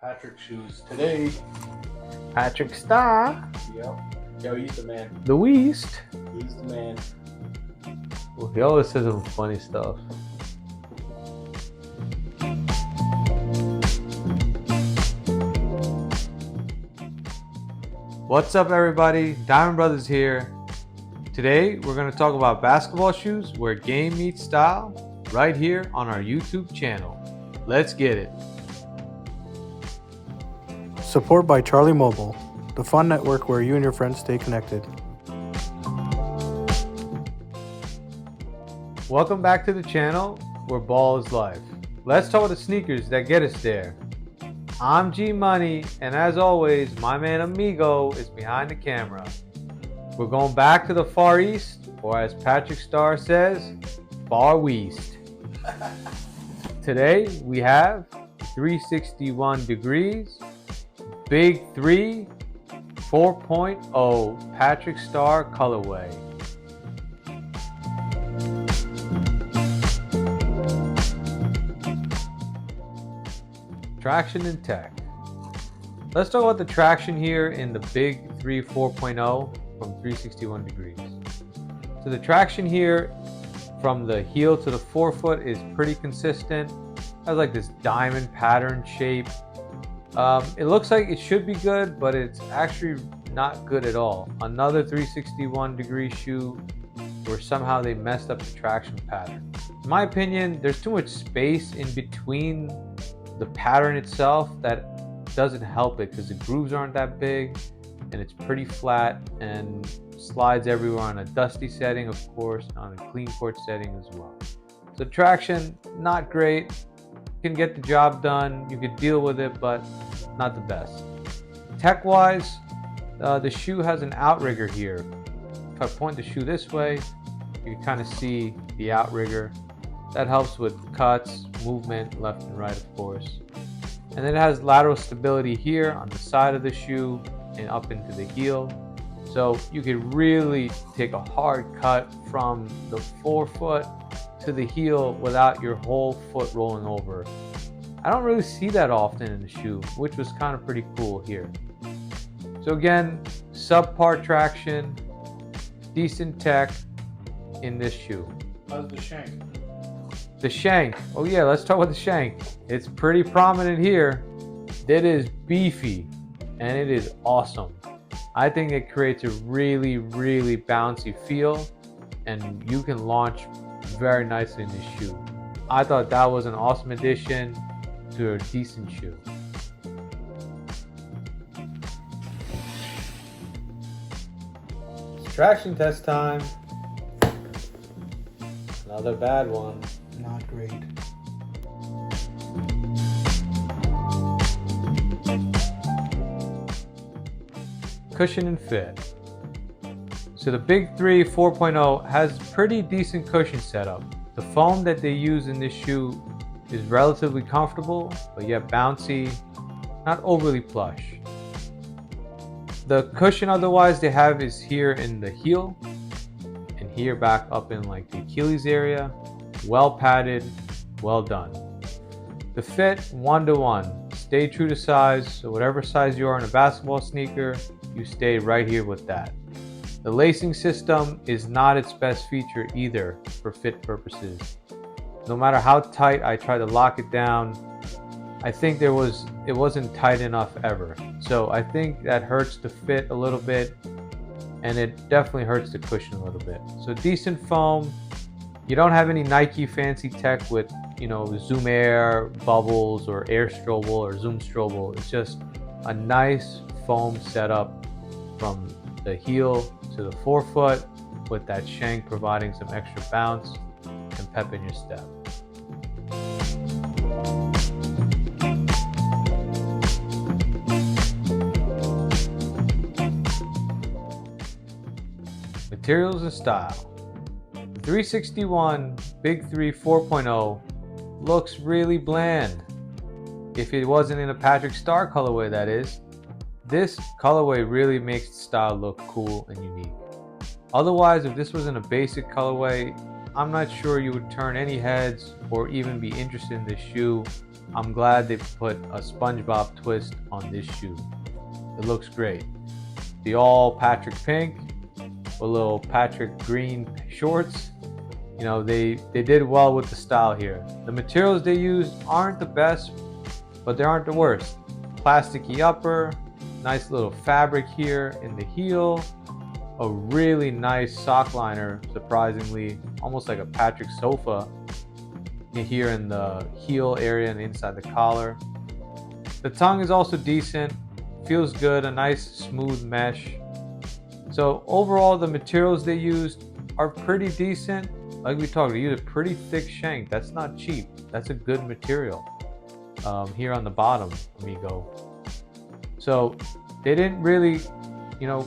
Patrick shoes today. Patrick Star. Yep. Yo, he's the man. The WEEST. He's the man. Well, he always says some funny stuff. What's up, everybody? Diamond Brothers here. Today, we're going to talk about basketball shoes where game meets style right here on our YouTube channel. Let's get it. Support by Charlie Mobile, the fun network where you and your friends stay connected. Welcome back to the channel where ball is life. Let's talk about the sneakers that get us there. I'm G Money, and as always, my man Amigo is behind the camera. We're going back to the Far East, or as Patrick Star says, Far West. Today we have 361 Degrees Big 3 4.0 Patrick Star colorway. Traction and tech. Let's talk about the traction here in the Big 3 4.0 from 361 Degrees. So the traction here from the heel to the forefoot is pretty consistent. It has like this diamond pattern shape. It looks like it should be good, but it's actually not good at all. Another 361 degree shoe where somehow they messed up the traction pattern. In my opinion, there's too much space in between the pattern itself that doesn't help it because the grooves aren't that big and it's pretty flat and slides everywhere on a dusty setting, of course, on a clean court setting as well. So traction, not great. You can get the job done, you could deal with it, but not the best. Tech-wise, the shoe has an outrigger here. If I point the shoe this way, you can kind of see the outrigger. That helps with cuts, movement, left and right, of course. And then it has lateral stability here on the side of the shoe and up into the heel. So you could really take a hard cut from the forefoot to the heel without your whole foot rolling over. I don't really see that often in the shoe, which was kind of pretty cool here. So again, subpar traction, decent tech in this shoe. How's the shank? The shank. Oh yeah, let's talk about the shank. It's pretty prominent here. It is beefy and it is awesome. I think it creates a really, really bouncy feel and you can launch very nicely in this shoe. I thought that was an awesome addition to a decent shoe. Traction test time. Another bad one. Not great. Cushion and fit. So the Big 3 4.0 has pretty decent cushion setup. The foam that they use in this shoe is relatively comfortable, but yet bouncy, not overly plush. The cushion otherwise they have is here in the heel and here back up in like the Achilles area. Well padded, well done. The fit 1-to-1. Stay true to size, so whatever size you are in a basketball sneaker, you stay right here with that. The lacing system is not its best feature either for fit purposes. No matter how tight I try to lock it down, I think it wasn't tight enough ever. So I think that hurts the fit a little bit and it definitely hurts the cushion a little bit. So decent foam. You don't have any Nike fancy tech with, Zoom Air, bubbles, or Air Strobel, or Zoom Strobel. It's just a nice foam setup from the heel to the forefoot with that shank providing some extra bounce and pep in your step. Materials and style. The 361 Big 3 4.0 looks really bland. If it wasn't in a Patrick Star colorway, that is. This colorway really makes the style look cool and unique. Otherwise, if this was in a basic colorway, I'm not sure you would turn any heads or even be interested in this shoe I'm glad they put a SpongeBob twist on this shoe. It looks great. The all Patrick pink with little Patrick green shorts. You know, they did well with the style here. The materials they used aren't the best, but they aren't the worst. Plasticky upper, nice little fabric here in the heel, a really nice sock liner, surprisingly, almost like a Patrick sofa here in the heel area and inside the collar. The tongue is also decent, feels good, a nice smooth mesh. So overall, the materials they used are pretty decent. Like we talked, they used a pretty thick shank. That's not cheap. That's a good material. Here on the bottom, amigo. So they didn't really,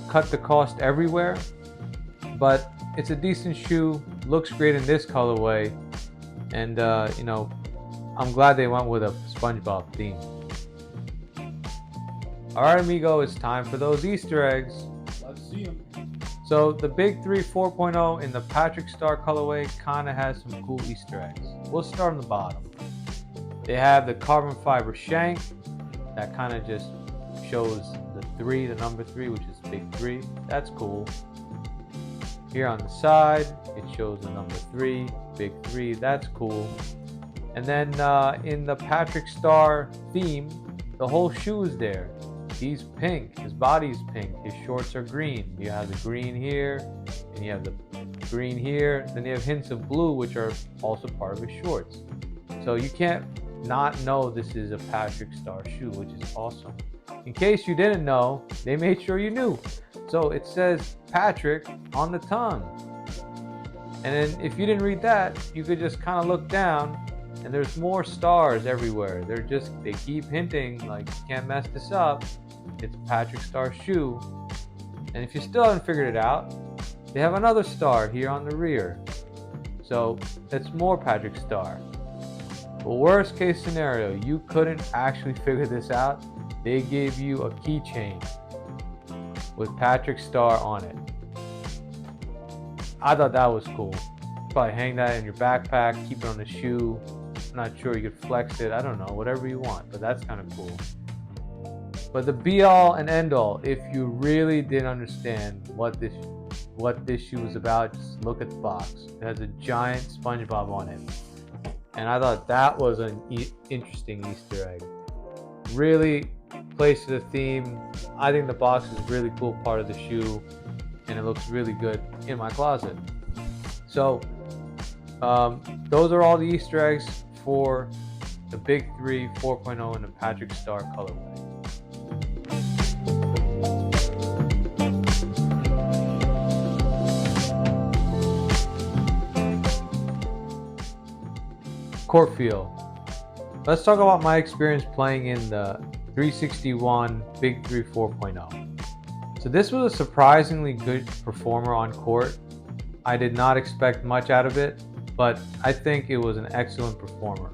cut the cost everywhere, but it's a decent shoe. Looks great in this colorway. And, I'm glad they went with a SpongeBob theme. All right, amigo, it's time for those Easter eggs. Let's see them. So the Big3 4.0 in the Patrick Star colorway kind of has some cool Easter eggs. We'll start on the bottom. They have the carbon fiber shank that kind of just shows the number 3, which is Big3. That's cool. Here on the side, it shows the number 3, Big3. That's cool. And then in the Patrick Star theme, the whole shoe is there. He's pink. His body's pink. His shorts are green. You have the green here, and you have the green here. Then you have hints of blue, which are also part of his shorts. So you can't not know this is a Patrick Star shoe, which is awesome. In case you didn't know, they made sure you knew. So it says Patrick on the tongue. And then if you didn't read that, you could just kind of look down and there's more stars everywhere. They keep hinting like, you can't mess this up. It's a Patrick Star shoe. And if you still haven't figured it out, they have another star here on the rear. So it's more Patrick Star. But worst case scenario, you couldn't actually figure this out. They gave you a keychain with Patrick Star on it. I thought that was cool. Probably hang that in your backpack, keep it on the shoe. I'm not sure, you could flex it. I don't know, whatever you want, but that's kind of cool. But the be all and end all, if you really didn't understand what this shoe was about, just look at the box. It has a giant SpongeBob on it. And I thought that was an interesting Easter egg. Really plays to the theme. I think the box is a really cool part of the shoe, and it looks really good in my closet. So those are all the Easter eggs for the Big3 4.0 and the Patrick Star colorway. Court feel. Let's talk about my experience playing in the 361 Big3 4.0. So this was a surprisingly good performer on court. I did not expect much out of it, but I think it was an excellent performer.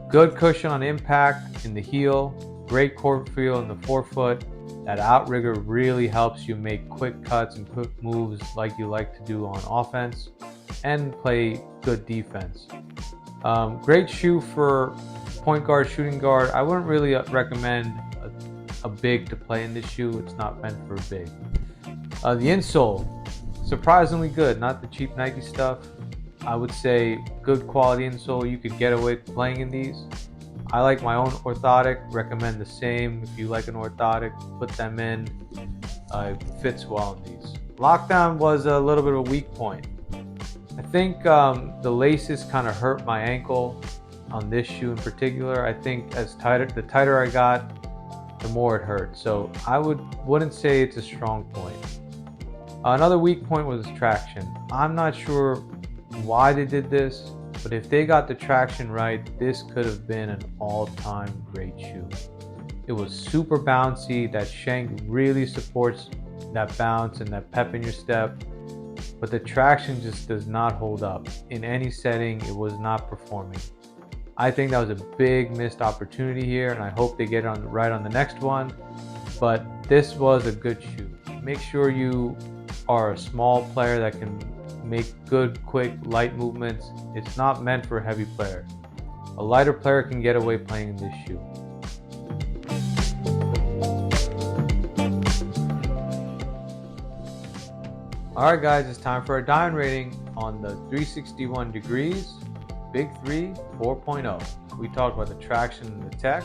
Good cushion on impact in the heel, great court feel in the forefoot. That outrigger really helps you make quick cuts and quick moves like you like to do on offense and play good defense. Great shoe for point guard, shooting guard. I wouldn't really recommend a big to play in this shoe. It's not meant for a big. The insole, surprisingly good. Not the cheap Nike stuff. I would say good quality insole. You could get away with playing in these. I like my own orthotic. Recommend the same. If you like an orthotic, put them in. It fits well in these. Lockdown was a little bit of a weak point. I think the laces kind of hurt my ankle on this shoe in particular. I think the tighter I got, the more it hurt. So I wouldn't say it's a strong point. Another weak point was traction. I'm not sure why they did this, but if they got the traction right, this could have been an all-time great shoe. It was super bouncy. That shank really supports that bounce and that pep in your step. But the traction just does not hold up. In any setting, it was not performing. I think that was a big missed opportunity here, and I hope they get it right on the next one. But this was a good shoe. Make sure you are a small player that can make good, quick, light movements. It's not meant for a heavy player. A lighter player can get away playing in this shoe. Alright guys, it's time for a diamond rating on the 361 Degrees Big3 4.0. We talked about the traction and the tech,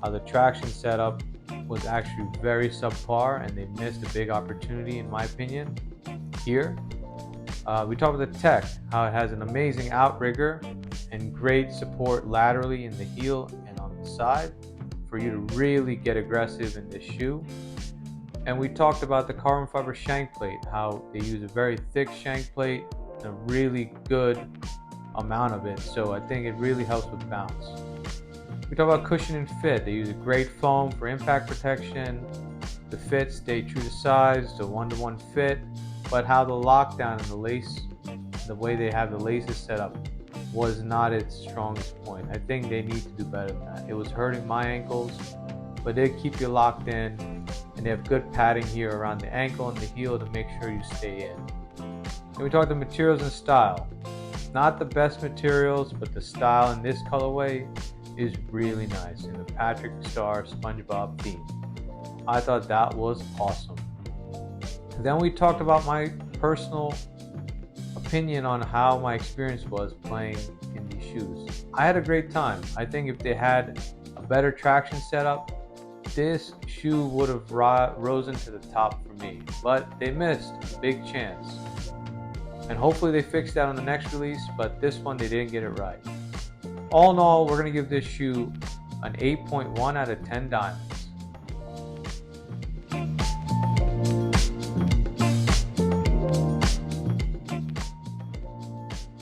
how the traction setup was actually very subpar and they missed a big opportunity in my opinion here. We talked about the tech, how it has an amazing outrigger and great support laterally in the heel and on the side for you to really get aggressive in this shoe. And we talked about the carbon fiber shank plate, how they use a very thick shank plate and a really good amount of it, so I think it really helps with bounce. We talked about cushion and fit. They use a great foam for impact protection. The fit stay true to size, the one-to-one fit, but how the lockdown and the lace, the way they have the laces set up, was not its strongest point. I think they need to do better than that. It was hurting my ankles, but they keep you locked in, and they have good padding here around the ankle and the heel to make sure you stay in. And we talked about materials and style. Not the best materials, but the style in this colorway is really nice in the Patrick Star SpongeBob theme. I thought that was awesome. Then we talked about my personal opinion on how my experience was playing in these shoes. I had a great time. I think if they had a better traction setup, this shoe would have risen to the top for me, but they missed a big chance. And hopefully they fix that on the next release, but this one they didn't get it right. All in all, we're going to give this shoe an 8.1 out of 10 diamonds.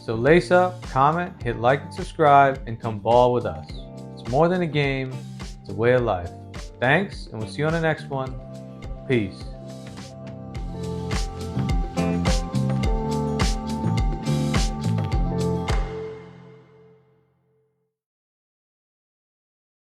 So lace up, comment, hit like and subscribe, and come ball with us. It's more than a game, it's a way of life. Thanks, and we'll see you on the next one. Peace.